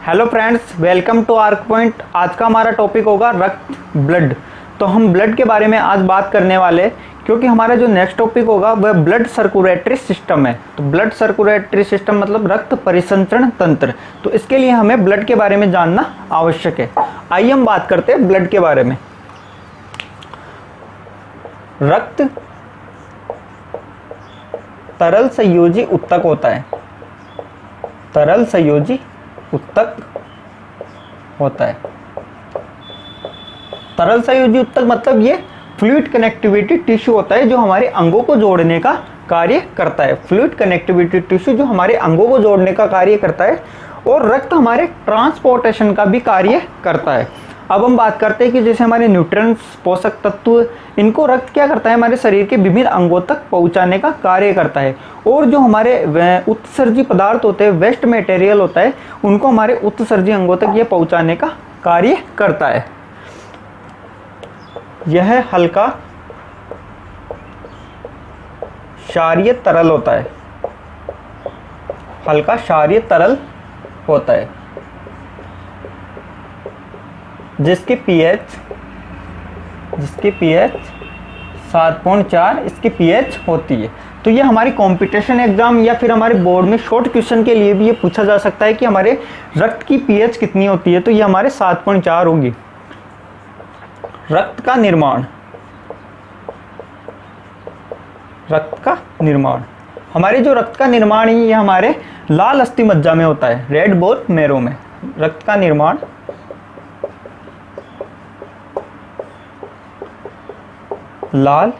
Hello friends, welcome to Arc Point. आज का हमारा टॉपिक होगा रक्त, ब्लड। तो हम ब्लड के बारे में आज बात करने वाले, क्योंकि हमारा जो नेक्स्ट टॉपिक होगा वह ब्लड सर्कुलेटरी सिस्टम है। तो ब्लड सर्कुलेटरी सिस्टम मतलब रक्त परिसंचरण तंत्र। तो इसके लिए हमें ब्लड के बारे में जानना आवश्यक है। आइए हम बात करते हैं ब्लड के बारे में। रक्त तरल संयोजी उत्तक होता है। तरल संयोजी उत्तक होता है। तरल संयोजी उत्तक मतलब ये फ्लूइड कनेक्टिविटी टिश्यू होता है जो हमारे अंगों को जोड़ने का कार्य करता है। फ्लूइड कनेक्टिविटी टिश्यू जो हमारे अंगों को जोड़ने का कार्य करता है, और रक्त हमारे ट्रांसपोर्टेशन का भी कार्य करता है। अब हम बात करते हैं कि जैसे हमारे न्यूट्रिएंट्स, पोषक तत्व, इनको रक्त क्या करता है, हमारे शरीर के विभिन्न अंगों तक पहुंचाने का कार्य करता है। और जो हमारे उत्सर्जी पदार्थ होते हैं, वेस्ट मटेरियल होता है, उनको हमारे उत्सर्जी अंगों तक ये पहुंचाने का कार्य करता है। यह हल्का क्षारीय तरल होता है। हल्का क्षारीय तरल होता है जिसकी पीएच 7.4 इसकी पीएच होती है। तो ये हमारी कंपटीशन एग्जाम या फिर हमारे बोर्ड में शॉर्ट क्वेश्चन के लिए भी ये पूछा जा सकता है कि हमारे रक्त की पीएच कितनी होती है। तो ये हमारे 7.4 होगी। रक्त का निर्माण, हमारे जो रक्त का निर्माण है ये हमारे लाल अस्थि मज्जा में होता है, रेड बोन मैरो में। रक्त का निर्माण लाल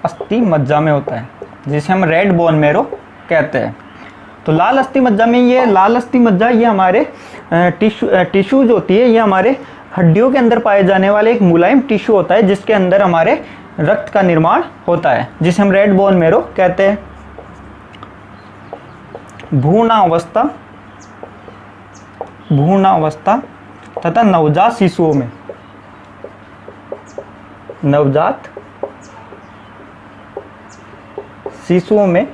अस्थि मज्जा में होता है, जिसे हम रेड बोन मैरो कहते हैं। तो लाल अस्थि मज्जा में, ये लाल अस्थि मज्जा ये हमारे टिश्यूज होती है, ये हमारे हड्डियों के अंदर पाए जाने वाले एक मुलायम टिश्यू होता है जिसके अंदर हमारे रक्त का निर्माण होता है, जिसे हम रेड बोन मैरो कहते हैं। भ्रूणावस्था तथा नवजात शिशुओं में, नवजात शिशुओं में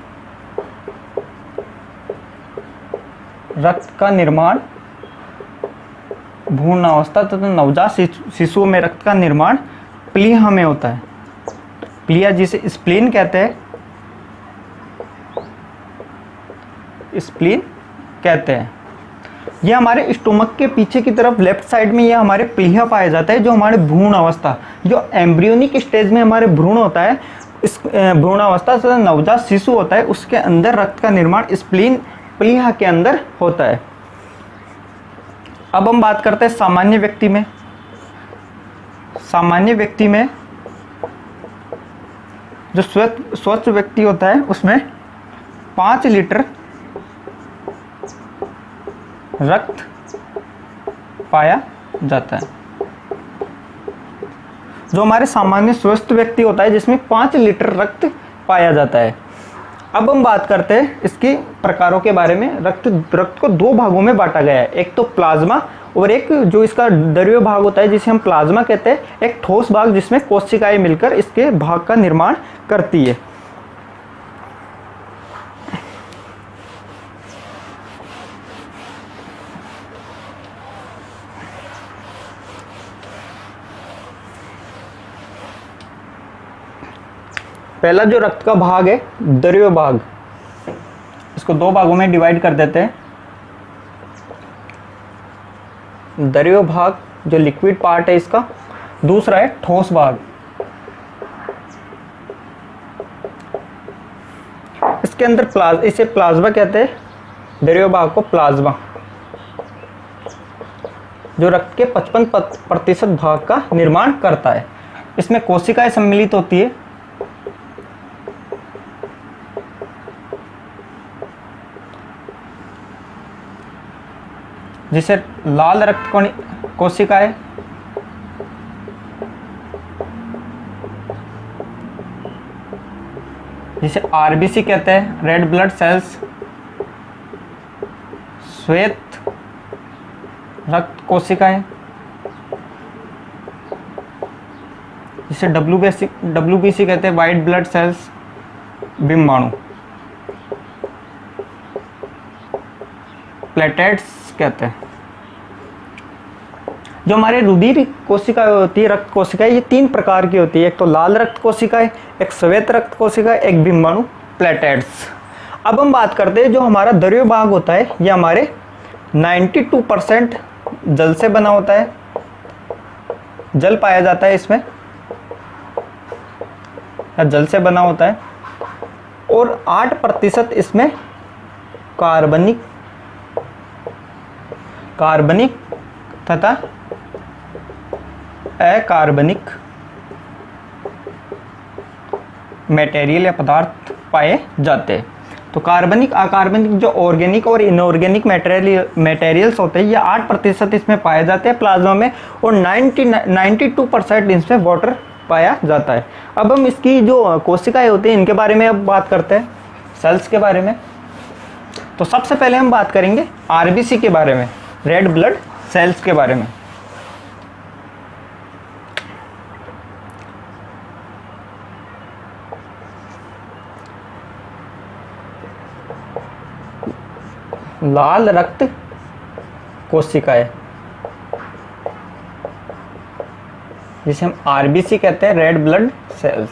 रक्त का निर्माण, भ्रूणावस्था तथा नवजात शिशुओं में रक्त का निर्माण प्लीहा में होता है। प्लीहा जिसे स्प्लीन कहते हैं, स्प्लीन कहते हैं। ये हमारे स्टोमक के पीछे की तरफ लेफ्ट साइड में ये हमारे प्लीहा पाया जाता है, जो हमारे भ्रूण अवस्था, जो एम्ब्रियोनिक स्टेज में हमारे भ्रूण होता है, इस भ्रूण अवस्था तथा नवजात शिशु होता है, उसके अंदर रक्त का निर्माण स्प्लीन प्लीहा के अंदर होता है। अब हम बात करते हैं सामान्य व्यक्ति में। सामान्य व्यक्ति में जो स्वस्थ व्यक्ति होता है उसमें 5 लीटर रक्त पाया जाता है। जो हमारे सामान्य स्वस्थ व्यक्ति होता है जिसमें 5 लीटर रक्त पाया जाता है। अब हम बात करते हैं इसके प्रकारों के बारे में। रक्त को 2 भागों में बांटा गया है, एक तो प्लाज्मा और एक जो इसका द्रव्य भाग होता है जिसे हम प्लाज्मा कहते हैं, एक ठोस भाग जिसमें कोशिकाएं मिलकर इसके भाग का निर्माण करती है। पहला जो रक्त का भाग है, द्रव्य भाग, इसको 2 भागों में डिवाइड कर देते हैं। द्रव्य भाग जो लिक्विड पार्ट है इसका, दूसरा है ठोस भाग। इसके अंदर इसे प्लाज्मा कहते हैं, द्रव्य भाग को प्लाज्मा, जो रक्त के 55% भाग का निर्माण करता है। इसमें कोशिकाएं सम्मिलित होती है, जिसे लाल रक्त कोशिकाएं, जिसे आरबीसी कहते हैं, रेड ब्लड सेल्स, श्वेत रक्त कोशिकाएं, जिसे डब्ल्यूबीसी कहते हैं, वाइट ब्लड सेल्स, बिम्बाणु। प्लेटेट्स कहते हैं। जो हमारे रुधिर कोशिकाएं होती है, रक्त कोशिकाएं, ये 3 प्रकार की होती है। एक तो लाल रक्त कोशिकाएं, एक श्वेत रक्त कोशिकाएं, एक बिंबाणु प्लेटेट्स। अब हम बात करते हैं जो हमारा द्रव्य भाग होता है, ये हमारे 92% जल से बना होता है, जल पाया जाता है इसमें, या जल से बना होता है, और 8% इसमें कार्बनिक तथा अकार्बनिक मटेरियल या पदार्थ पाए जाते हैं। तो कार्बनिक अकार्बनिक जो ऑर्गेनिक और इनऑर्गेनिक मटेरियल्स होते हैं, ये 8% इसमें पाए जाते हैं प्लाज्मा में, और 92% इसमें वाटर पाया जाता है। अब हम इसकी जो कोशिकाएं होती हैं इनके बारे में अब बात करते हैं, सेल्स के बारे में। तो सबसे पहले हम बात करेंगे आरबीसी के बारे में, रेड ब्लड सेल्स के बारे में। लाल रक्त कोशिकाएं, जिसे हम आरबीसी कहते हैं, रेड ब्लड सेल्स,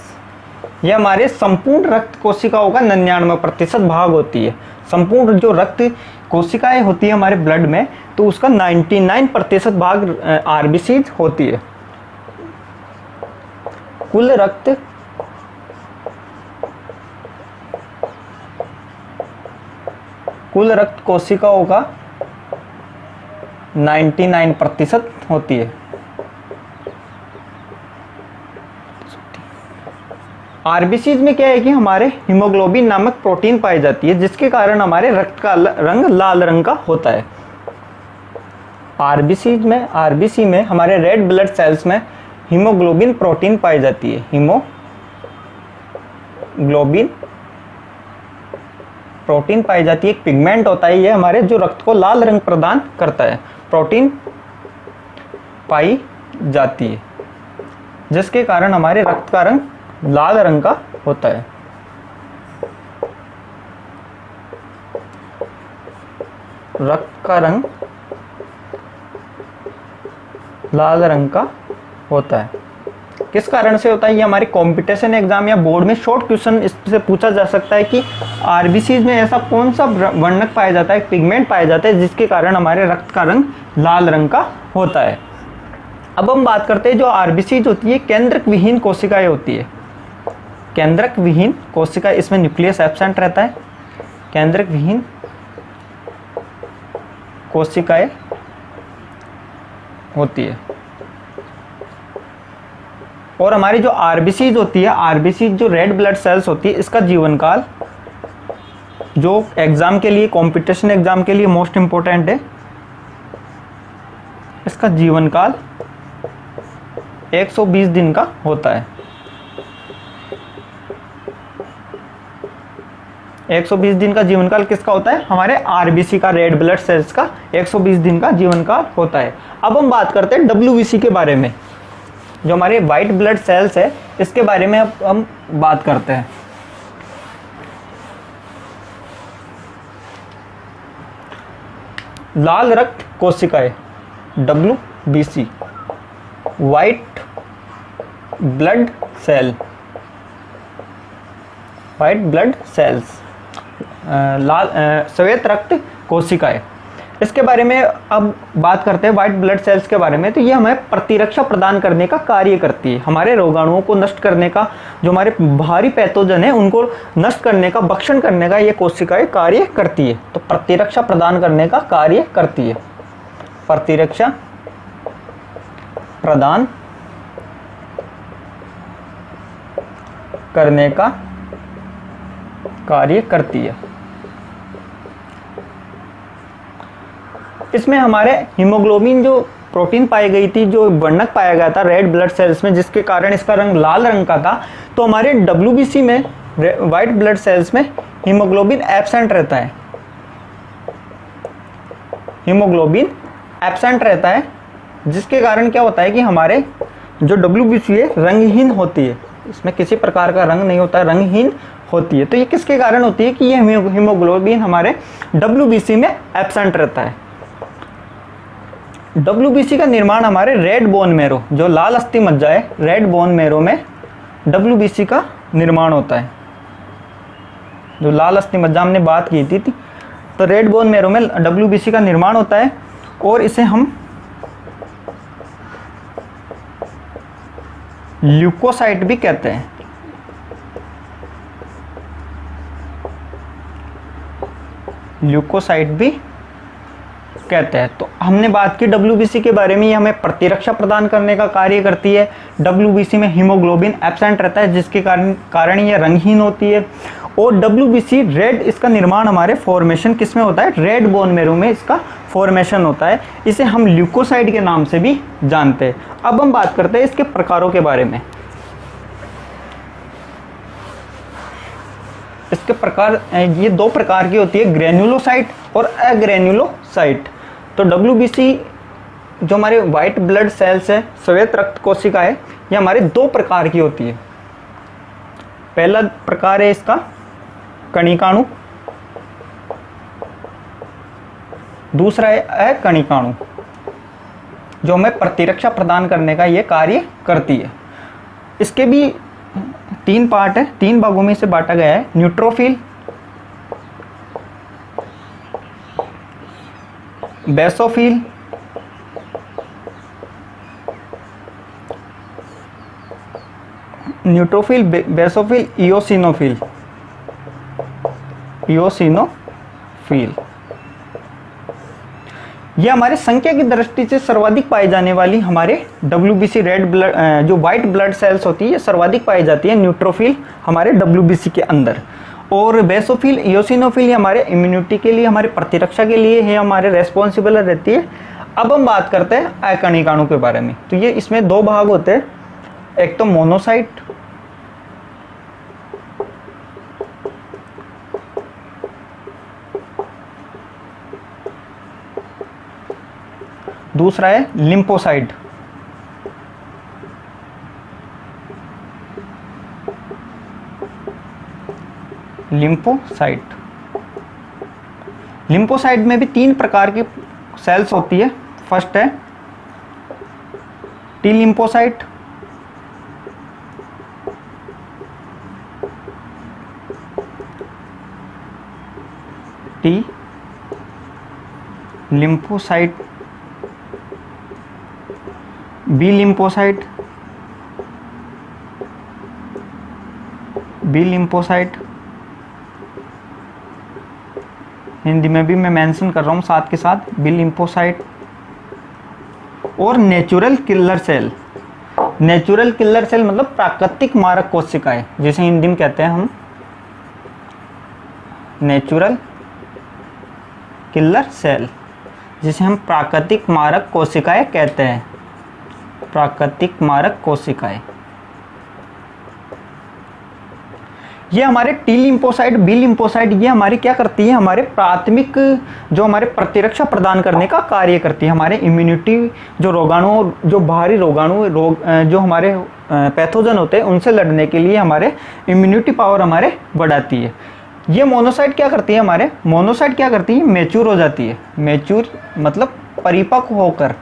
ये हमारे संपूर्ण रक्त कोशिकाओं का 99% भाग होती है। संपूर्ण जो रक्त कोशिकाएं होती है हमारे ब्लड में, तो उसका 99% भाग आरबीसी होती है। कुल रक्त कोशिकाओं का 99% होती है। आरबीसीज में क्या है कि हमारे हीमोग्लोबिन नामक प्रोटीन पाई जाती है, जिसके कारण हमारे रक्त का रंग लाल रंग का होता है। आरबीसी में हमारे रेड ब्लड सेल्स में हीमोग्लोबिन प्रोटीन पाई जाती है। हीमोग्लोबिन प्रोटीन पाई जाती है, एक पिगमेंट होता है, ये हमारे जो रक्त को लाल रंग प्रदान करता है। प्रोटीन पाई जाती है, जिसके कारण हमारे रक्त का रंग लाल रंग का होता है। रक्त का रंग लाल रंग का होता है। किस कारण से होता है? ये हमारे कंपटीशन एग्जाम या बोर्ड में शॉर्ट क्वेश्चन इससे पूछा जा सकता है कि आरबीसीज में ऐसा कौन सा वर्णक पाया जाता है, पिगमेंट पाया जाता है, जिसके कारण हमारे रक्त का रंग लाल रंग का होता है। अब हम बात करते हैं जो आरबीसीज होती है, केंद्रक विहीन कोशिकाएं होती है। केंद्रक विहीन कोशिका, इसमें न्यूक्लियस एब्सेंट रहता है। केंद्रक विहीन कोशिकाएं होती है। और हमारी जो आरबीसीज होती है, आरबीसीज जो रेड ब्लड सेल्स होती है, इसका जीवन काल जो एग्जाम के लिए, कंपटीशन एग्जाम के लिए मोस्ट इंपोर्टेंट है, इसका जीवन काल 120 दिन का होता है। 120 दिन का जीवन काल किसका होता है? हमारे आरबीसी का, रेड ब्लड सेल्स का 120 दिन का जीवन काल होता है। अब हम बात करते हैं डब्ल्यूबीसी के बारे में, जो हमारे वाइट ब्लड सेल्स है, इसके बारे में अब हम बात करते हैं। लाल रक्त कोशिकाएं, WBC, white blood cell, white blood cells, लाल श्वेत रक्त कोशिकाएं, इसके बारे में अब बात करते हैं व्हाइट ब्लड सेल्स के बारे में। तो ये हमें प्रतिरक्षा प्रदान करने का कार्य करती है, हमारे रोगाणुओं को नष्ट करने का, जो हमारे बाहरी पैथोजन है उनको नष्ट करने का, भक्षण करने का ये कोशिकाएं कार्य करती है। तो प्रतिरक्षा प्रदान करने का कार्य करती है, प्रतिरक्षा प्रदान करने का कार्य करती है। इसमें हमारे हीमोग्लोबिन जो प्रोटीन पाई गई थी, जो वर्णक पाया गया था रेड ब्लड सेल्स में, जिसके कारण इसका रंग लाल रंग का था, तो हमारे डब्ल्यूबीसी में, वाइट ब्लड सेल्स में हीमोग्लोबिन एब्सेंट रहता है। हीमोग्लोबिन एब्सेंट रहता है, जिसके कारण क्या होता है कि हमारे जो डब्ल्यूबीसी है रंगहीन होती है, इसमें किसी प्रकार का रंग नहीं होता है, रंगहीन होती है। तो ये किसके कारण होती है कि ये हीमोग्लोबिन हमारे डब्ल्यूबीसी में एब्सेंट रहता है। WBC का निर्माण हमारे रेड बोन मैरो, जो लाल अस्थि मज्जा है, रेड बोन मैरो में WBC का निर्माण होता है। जो लाल अस्थि मज्जा हमने बात की थी, तो रेड बोन मैरो में WBC का निर्माण होता है और इसे हम ल्यूकोसाइट भी कहते हैं। ल्यूकोसाइट भी कहते हैं। तो हमने बात की WBC के बारे में, ये हमें प्रतिरक्षा प्रदान करने का कार्य करती है। WBC में हीमोग्लोबिन एब्सेंट रहता है, जिसके कारण ये रंगहीन होती है। और WBC रेड, इसका निर्माण हमारे फॉर्मेशन किस में होता है, रेड बोन मैरो में इसका फॉर्मेशन होता है। इसे हम ल्यूकोसाइट के नाम से भी जानते हैं। अब हम बात करते हैं इसके प्रकारों के बारे में। इसके प्रकार, ये दो प्रकार की होती है, ग्रेन्युलोसाइट और अग्रेन्युलोसाइट। तो WBC जो हमारे वाइट ब्लड सेल्स है, श्वेत रक्त कोशिका है, ये हमारे दो प्रकार की होती है। पहला प्रकार है इसका कणिकाणु, दूसरा है अकणिकाणु, जो हमें प्रतिरक्षा प्रदान करने का ये कार्य करती है। इसके भी 3 पार्ट है, 3 भागों में इसे बांटा गया है। Neutrophil, basophil, neutrophil, basophil, eosinophil. ये हमारे संख्या की दृष्टि से सर्वाधिक पाई जाने वाली हमारे WBC रेड ब्लड, जो वाइट ब्लड सेल्स होती है, ये सर्वाधिक पाई जाती है न्यूट्रोफिल हमारे WBC के अंदर। और बेसोफिल, इओसिनोफिल ये हमारे इम्यूनिटी के लिए, हमारे प्रतिरक्षा के लिए है, हमारे रेस्पॉन्सिबल रहती है। अब हम बात करते हैं अकणिकाणु के बारे में। तो ये इसमें 2 भाग होते हैं, एक तो मोनोसाइट, दूसरा है लिम्फोसाइट। लिम्फोसाइट में भी 3 प्रकार की सेल्स होती है। फर्स्ट है T lymphocyte, B lymphocyte, Hindi में भी मैं मेंशन कर रहा हूँ साथ के साथ, बी लिम्फोसाइट। और natural killer cell. Natural killer cell मतलब प्राकृतिक मारक कोशिकाएं, जिसे हिंदी में कहते हैं हम नेचुरल किलर सेल, जिसे हम प्राकृतिक मारक कोशिकाएं कहते हैं। प्राकृतिक मारक कोशिकाएं, ये हमारे टी लिम्फोसाइट, बी लिम्फोसाइट, ये हमारी क्या करती है, हमारे प्राथमिक जो हमारे प्रतिरक्षा प्रदान करने का कार्य करती है। हमारे इम्यूनिटी, जो रोगाणु, जो बाहरी रोगाणु, जो हमारे पैथोजन होते हैं, उनसे लड़ने के लिए हमारे इम्यूनिटी पावर हमारे बढ़ाती है। ये मोनोसाइट क्या करती है, हमारे मोनोसाइट क्या करती है, मैच्योर हो जाती है। मैच्योर मतलब परिपक्व होकर,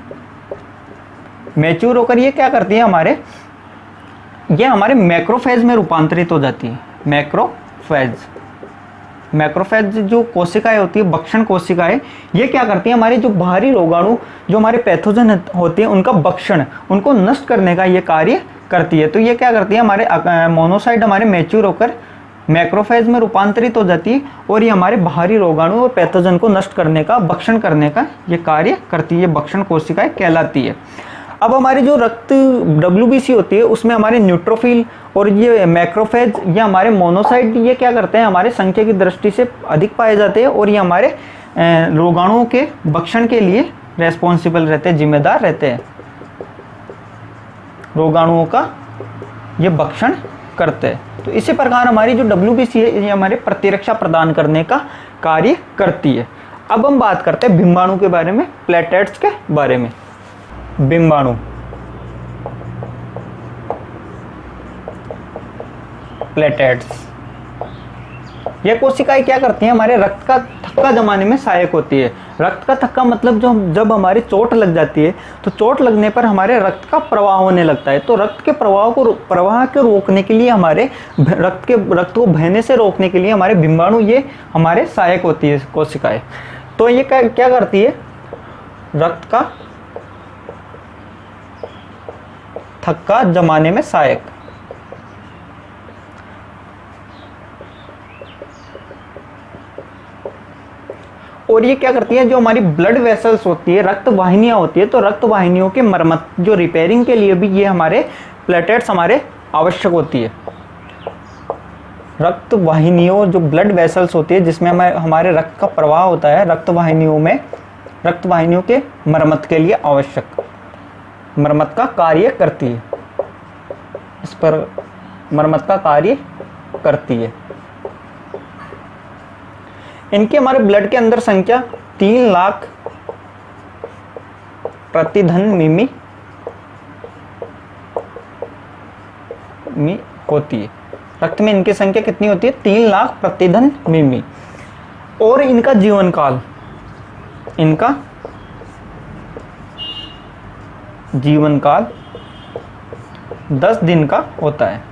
मैच्योर होकर ये क्या करती है, ये हमारे मैक्रोफेज में रूपांतरित हो जाती है। मैक्रोफेज जो कोशिकाएं होती है, भक्षण कोशिकाएं, ये क्या करती है, हमारे जो बाहरी रोगाणु, जो हमारे पैथोजन होते हैं, उनका भक्षण, उनको नष्ट करने का ये कार्य करती है। तो ये क्या करती है, हमारे मोनोसाइट हमारे मैच्योर होकर मैक्रोफेज में रूपांतरित हो जाती है और ये हमारे बाहरी रोगाणु और पैथोजन को नष्ट करने का, भक्षण करने का ये कार्य करती है। भक्षण कोशिकाएं कहलाती है। अब हमारी जो रक्त WBC होती है, उसमें हमारे न्यूट्रोफिल और ये मैक्रोफेज, ये हमारे मोनोसाइट, ये क्या करते हैं, हमारे संख्या की दृष्टि से अधिक पाए जाते हैं और ये हमारे रोगाणुओं के भक्षण के लिए रेस्पॉन्सिबल रहते हैं, जिम्मेदार रहते हैं। रोगाणुओं का ये भक्षण करते हैं। तो इसी प्रकार हमारी जो WBC है, ये हमारे प्रतिरक्षा प्रदान करने का कार्य करती है। अब हम बात करते हैं बिंबाणु के बारे में, प्लेटलेट्स के बारे में। बिंबाणु, प्लेटलेट्स, ये कोशिकाएं क्या करती हैं, हमारे रक्त का थक्का जमाने में सहायक होती है। रक्त का थक्का मतलब जो जब हमारी चोट लग जाती है तो चोट लगने पर हमारे रक्त का प्रवाह होने लगता है। तो रक्त के प्रवाह को रोकने के लिए, हमारे रक्त को बहने से रोकने के लिए हमारे बिंबाणु ये हमारे सहायक होती है कोशिकाएं। तो ये क्या करती है, रक्त का थक्का जमाने में सहायक। और ये क्या करती है, जो हमारी ब्लड वेसल्स होती है, रक्त वाहिनियां होती है, तो रक्त वाहिनियों के मरम्मत जो रिपेयरिंग के लिए भी ये हमारे प्लेटलेट्स हमारे आवश्यक होती है। रक्त वाहिनियों जो ब्लड वेसल्स होती है जिसमें हमारे रक्त का प्रवाह होता है, रक्त वाहिनियों के मरम्मत के लिए आवश्यक मरम्मत का कार्य करती है, इस पर मरम्मत का कार्य करती है। इनके हमारे ब्लड के अंदर संख्या 3 लाख प्रति घन मिमी होती है। रक्त में इनकी संख्या कितनी होती है, 3 लाख प्रति घन मिमी। और इनका जीवन काल 10 दिन का होता है।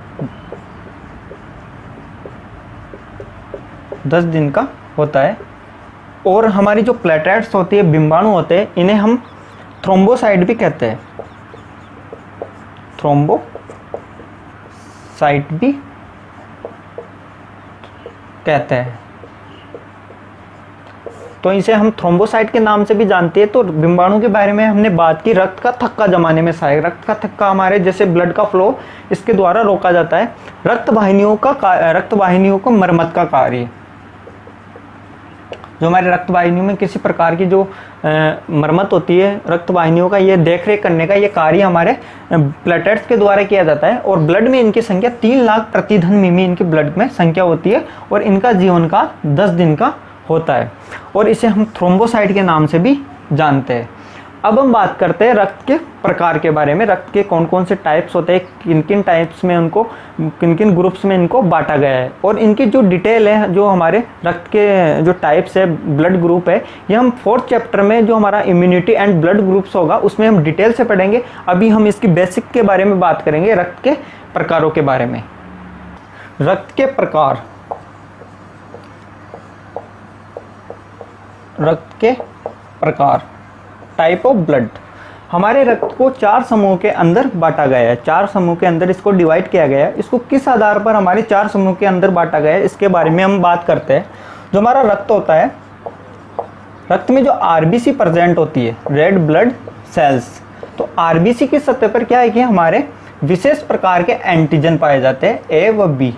10 दिन का होता है। और हमारी जो प्लेटलेट्स होती है, बिंबाणु होते हैं, इन्हें हम थ्रोम्बोसाइट भी कहते हैं। थ्रोम्बोसाइट भी कहते हैं। तो इसे हम थ्रोम्बोसाइट के नाम से भी जानते हैं। तो बिंबाणु के बारे में हमने बात की, रक्त का थक्का जमाने में सहायक। रक्त का थक्का हमारे जैसे ब्लड का फ्लो इसके द्वारा रोका जाता है। रक्त वाहिनियों को मरम्मत का कार्य, जो हमारे रक्त वाहिनियों में किसी प्रकार की जो मरम्मत होती है, रक्त वाहिनियों का ये देखरेख करने का ये कार्य हमारे प्लेटलेट्स के द्वारा किया जाता है। और ब्लड में इनकी संख्या 3 लाख प्रति घन मिमी इनकी ब्लड में संख्या होती है। और इनका जीवन काल 10 दिन का होता है। और इसे हम थ्रोम्बोसाइट के नाम से भी जानते हैं। अब हम बात करते हैं रक्त के प्रकार के बारे में। रक्त के कौन कौन से टाइप्स होते हैं, किन किन टाइप्स में उनको, किन किन ग्रुप्स में इनको बांटा गया है। और इनकी जो डिटेल है, जो हमारे रक्त के जो टाइप्स है, ब्लड ग्रुप है, ये हम 4th चैप्टर में जो हमारा इम्यूनिटी एंड ब्लड ग्रुप्स होगा उसमें हम डिटेल से पढ़ेंगे। अभी हम इसकी बेसिक के बारे में बात करेंगे, रक्त के प्रकारों के बारे में। रक्त के प्रकार, टाइप ऑफ ब्लड। हमारे रक्त को 4 समूह के अंदर बांटा गया है। 4 समूह के अंदर इसको डिवाइड किया गया है। इसको किस आधार पर हमारे 4 समूह के अंदर बांटा गया है, इसके बारे में हम बात करते हैं। जो हमारा रक्त होता है, रक्त में जो आरबीसी प्रेजेंट होती है, रेड ब्लड सेल्स, तो आरबीसी की सतह पर क्या है कि हमारे विशेष प्रकार के एंटीजन पाए जाते हैं, ए व बी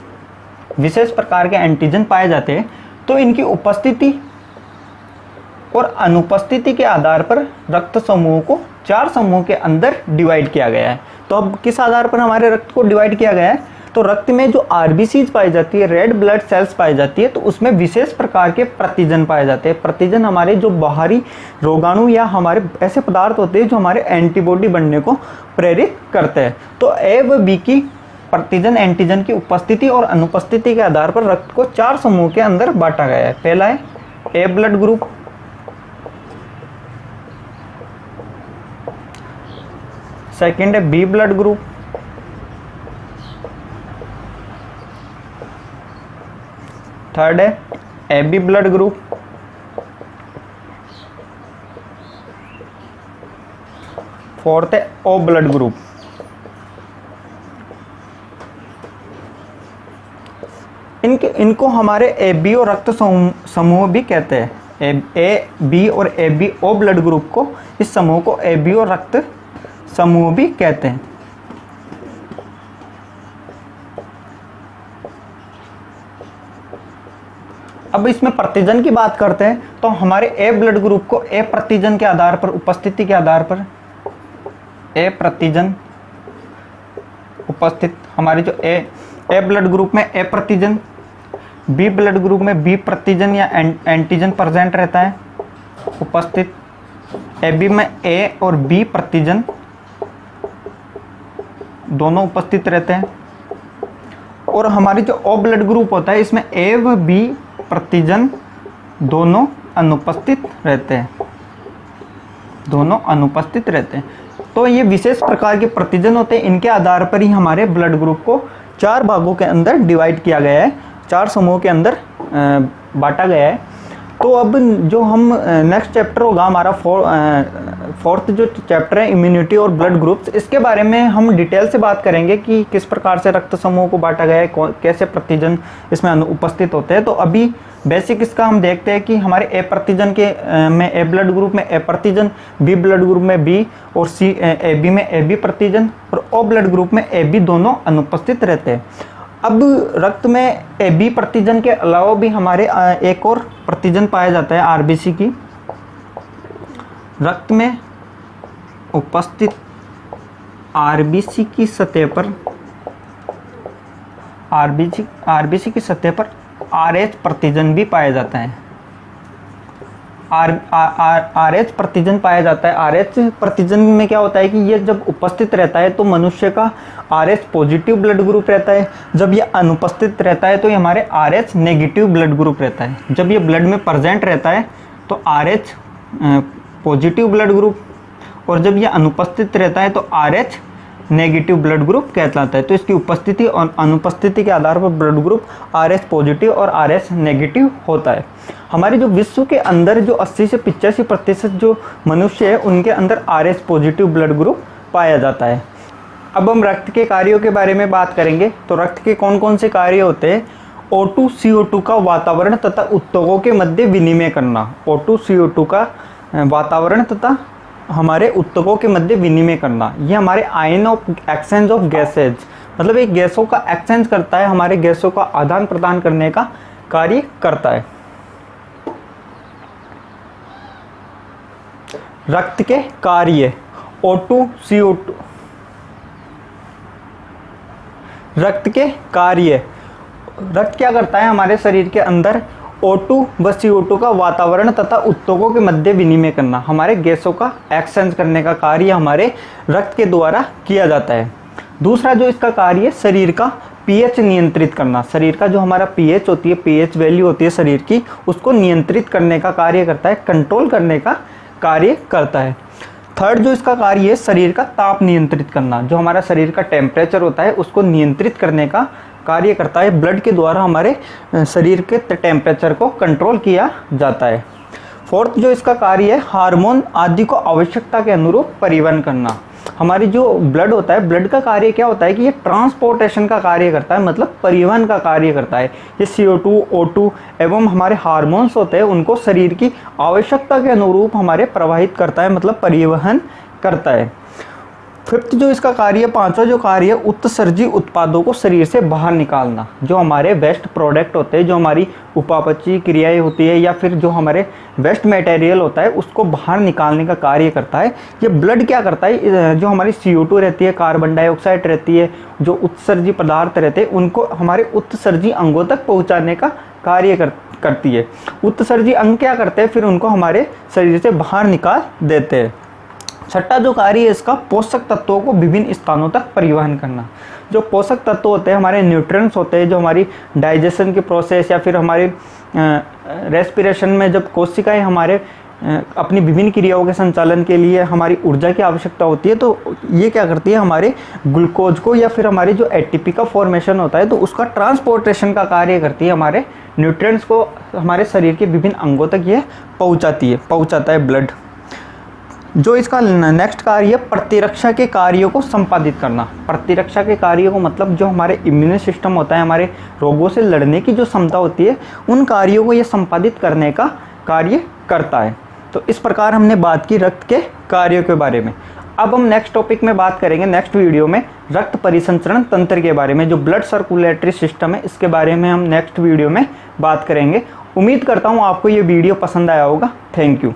विशेष प्रकार के एंटीजन पाए जाते हैं। तो इनकी उपस्थिति और अनुपस्थिति के आधार पर रक्त समूह को 4 समूह के अंदर डिवाइड किया गया है। तो अब किस आधार पर हमारे रक्त को डिवाइड किया गया है, तो रक्त में जो आरबीसीज पाई जाती है, रेड ब्लड सेल्स पाई जाती है, तो उसमें विशेष प्रकार के प्रतिजन पाए जाते हैं। प्रतिजन हमारे जो बाहरी रोगाणु या हमारे ऐसे पदार्थ होते हैं जो हमारे एंटीबॉडी बनने को प्रेरित करते हैं। तो ए व बी की प्रतिजन एंटीजन की उपस्थिति और अनुपस्थिति के आधार पर रक्त को 4 समूह के अंदर बांटा गया है। पहला है ए ब्लड ग्रुप, सेकेंड है बी ब्लड ग्रुप, थर्ड है A B blood group, fourth है ओ ब्लड ग्रुप। इनको हमारे ए बी और रक्त समूह भी कहते हैं। ए बी और A B O blood group को, इस समूह को ए बी और रक्त समूह भी कहते हैं। अब इसमें प्रतिजन की बात करते हैं। तो हमारे ए ब्लड ग्रुप को ए प्रतिजन के आधार पर, उपस्थिति के आधार पर ए प्रतिजन उपस्थित, हमारे जो ए ब्लड ग्रुप में ए प्रतिजन, बी ब्लड ग्रुप में बी प्रतिजन या एंटीजन प्रेजेंट रहता है उपस्थित, ए बी में ए और बी प्रतिजन दोनों उपस्थित रहते हैं। और हमारी जो ओ ब्लड ग्रुप होता है, इसमें ए व बी प्रतिजन दोनों अनुपस्थित रहते हैं, दोनों अनुपस्थित रहते हैं। तो ये विशेष प्रकार के प्रतिजन होते हैं, इनके आधार पर ही हमारे ब्लड ग्रुप को 4 भागों के अंदर डिवाइड किया गया है, 4 समूहों के अंदर बांटा गया है। तो अब जो हम नेक्स्ट चैप्टर होगा हमारा फोर्थ जो चैप्टर है इम्यूनिटी और ब्लड ग्रुप्स, इसके बारे में हम डिटेल से बात करेंगे कि किस प्रकार से रक्त समूहों को बांटा गया है, कैसे प्रतिजन इसमें उपस्थित होते हैं। तो अभी बेसिक इसका हम देखते हैं कि हमारे ए प्रतिजन के में ए ब्लड ग्रुप में ए प्रतिजन, बी ब्लड ग्रुप में बी और सी ए बी में ए बी प्रतिजन और ओ ब्लड ग्रुप में ए बी दोनों अनुपस्थित रहते हैं। अब रक्त में ए बी प्रतिजन के अलावा भी हमारे एक और प्रतिजन पाया जाता है आरबीसी की। रक्त में उपस्थित आरबीसी की सतह पर आरबीसी की सतह पर आरएच प्रतिजन भी पाया जाता है। आरएच प्रतिजन पाया जाता है। आरएच प्रतिजन में क्या होता है कि ये जब उपस्थित रहता है तो मनुष्य का आरएच पॉजिटिव ब्लड ग्रुप रहता है, जब ये अनुपस्थित रहता है तो ये हमारे आरएच नेगेटिव ब्लड ग्रुप रहता है। जब ये ब्लड में प्रेजेंट रहता है तो आरएच पॉजिटिव ब्लड ग्रुप, और जब ये अनुपस्थित रहता है तो आरएच नेगेटिव ब्लड ग्रुप कहलाता है। तो इसकी उपस्थिति और अनुपस्थिति के आधार पर ब्लड ग्रुप आरएच पॉजिटिव और आरएच नेगेटिव होता है। हमारे जो विश्व के अंदर जो 80 से 85% जो मनुष्य है उनके अंदर आरएच पॉजिटिव ब्लड ग्रुप पाया जाता है। अब हम रक्त के कार्यों के बारे में बात करेंगे। तो रक्त के कौन कौन से कार्य होते हैं? O2 CO2 का वातावरण तथा उत्तकों के मध्य विनिमय करना। O2 CO2 का वातावरण तथा हमारे उत्तकों के मध्य विनिमय करना, ये हमारे ion of exchange of gases, मतलब एक गैसों का एक्सचेंज करता है, हमारे गैसों का आदान प्रदान करने का कार्य करता है। रक्त के कार्य O2 CO2। रक्त के कार्य, रक्त क्या करता है हमारे शरीर के अंदर? O2 व CO2 का वातावरण तथा उत्तकों के मध्य विनिमय करना, हमारे गैसों का एक्सचेंज करने का कार्य हमारे रक्त के द्वारा किया जाता है। दूसरा जो इसका कार्य है शरीर का पीएच नियंत्रित करना। शरीर का जो हमारा पीएच होती है, पीएच वैल्यू होती है शरीर की, उसको नियंत्रित करने का कार्य करता है, कंट्रोल करने का कार्य करता है। थर्ड जो इसका कार्य है शरीर का ताप नियंत्रित करना, जो हमारा शरीर का टेम्परेचर होता है उसको नियंत्रित करने का कार्य करता है। ब्लड के द्वारा हमारे शरीर के टेम्परेचर को कंट्रोल किया जाता है। फोर्थ जो इसका कार्य है हार्मोन आदि को आवश्यकता के अनुरूप परिवहन करना। हमारी जो ब्लड होता है, ब्लड का कार्य क्या होता है कि ये ट्रांसपोर्टेशन का कार्य करता है, मतलब परिवहन का कार्य करता है। ये CO2, O2 एवं हमारे हार्मोन्स होते हैं उनको शरीर की आवश्यकता के अनुरूप हमारे प्रवाहित करता है, मतलब परिवहन करता है। फिफ्थ जो इसका कार्य, पांचवा जो कार्य है उत्सर्जी उत्पादों को शरीर से बाहर निकालना। जो हमारे वेस्ट प्रोडक्ट होते हैं, जो हमारी उपापचयी क्रियाएं होती है या फिर जो हमारे वेस्ट मटेरियल होता है उसको बाहर निकालने का कार्य करता है। ये ब्लड क्या करता है, जो हमारी CO2 रहती है, कार्बन डाइऑक्साइड रहती है, जो उत्सर्जी पदार्थ रहते हैं उनको हमारे उत्सर्जी अंगों तक पहुँचाने का कार्य करती है। उत्सर्जी अंग क्या करते हैं, फिर उनको हमारे शरीर से बाहर निकाल देते हैं। छठा जो कार्य है इसका पोषक तत्वों को विभिन्न स्थानों तक परिवहन करना। जो पोषक तत्व होते हैं हमारे न्यूट्रिएंट्स होते हैं, जो हमारी डाइजेशन की प्रोसेस या फिर हमारी रेस्पिरेशन में जब कोशिकाएं हमारे अपनी विभिन्न क्रियाओं के संचालन के लिए हमारी ऊर्जा की आवश्यकता होती है, तो ये क्या करती है हमारे ग्लूकोज को या फिर हमारे जो ATP का फॉर्मेशन होता है तो उसका ट्रांसपोर्टेशन का कार्य करती है। हमारे न्यूट्रिएंट्स को हमारे शरीर के विभिन्न अंगों तक ये पहुँचाता है ब्लड। जो इसका नेक्स्ट कार्य है प्रतिरक्षा के कार्यों को संपादित करना। प्रतिरक्षा के कार्यों को मतलब जो हमारे इम्यून सिस्टम होता है, हमारे रोगों से लड़ने की जो क्षमता होती है, उन कार्यों को ये संपादित करने का कार्य करता है। तो इस प्रकार हमने बात की रक्त के कार्यों के बारे में। अब हम नेक्स्ट टॉपिक में बात करेंगे, नेक्स्ट वीडियो में रक्त परिसंचरण तंत्र के बारे में, जो ब्लड सर्कुलेटरी सिस्टम है इसके बारे में हम नेक्स्ट वीडियो में बात करेंगे। उम्मीद करता हूँ आपको ये वीडियो पसंद आया होगा। Thank you.